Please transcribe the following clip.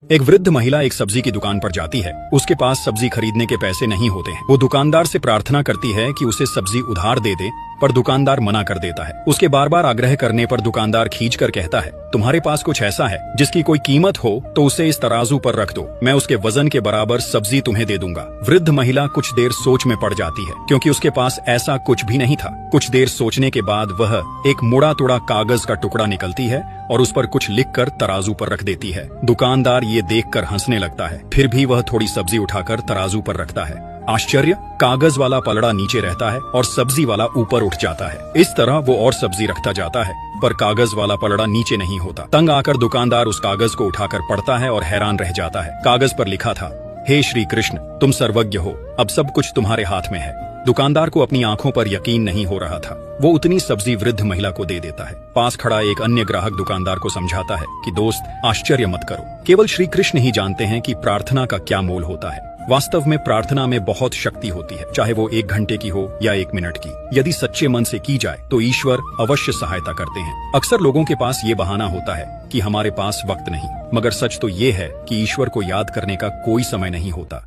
एक वृद्ध महिला एक सब्जी की दुकान पर जाती है। उसके पास सब्जी खरीदने के पैसे नहीं होते हैं। वो दुकानदार से प्रार्थना करती है कि उसे सब्जी उधार दे दे, पर दुकानदार मना कर देता है। उसके बार बार आग्रह करने पर दुकानदार खींच कर कहता है, तुम्हारे पास कुछ ऐसा है जिसकी कोई कीमत हो तो उसे इस तराजू पर रख दो, मैं उसके वजन के बराबर सब्जी तुम्हें दे दूंगा। वृद्ध महिला कुछ देर सोच में पड़ जाती है, क्योंकि उसके पास ऐसा कुछ भी नहीं था। कुछ देर सोचने के बाद वह एक मुड़ा तुड़ा कागज का टुकड़ा निकलती है और उस पर कुछ लिखकर तराजू पर रख देती है। दुकानदार ये देखकर हंसने लगता है, फिर भी वह थोड़ी सब्जी उठाकर तराजू पर रखता है। आश्चर्य, कागज वाला पलड़ा नीचे रहता है और सब्जी वाला ऊपर उठ जाता है। इस तरह वो और सब्जी रखता जाता है, पर कागज वाला पलड़ा नीचे नहीं होता। तंग आकर दुकानदार उस कागज को उठाकर पढ़ता है और हैरान रह जाता है। कागज पर लिखा था, हे श्री कृष्ण, तुम सर्वज्ञ हो, अब सब कुछ तुम्हारे हाथ में है। दुकानदार को अपनी आंखों पर यकीन नहीं हो रहा था। वो उतनी सब्जी वृद्ध महिला को दे देता है। पास खड़ा एक अन्य ग्राहक दुकानदार को समझाता है कि दोस्त, आश्चर्य मत करो, केवल श्री कृष्ण ही जानते हैं कि प्रार्थना का क्या मोल होता है। वास्तव में प्रार्थना में बहुत शक्ति होती है, चाहे वो 1 घंटे की हो या 1 मिनट की। यदि सच्चे मन से की जाए तो ईश्वर अवश्य सहायता करते हैं। अक्सर लोगों के पास ये बहाना होता है कि हमारे पास वक्त नहीं, मगर सच तो ये है कि ईश्वर को याद करने का कोई समय नहीं होता।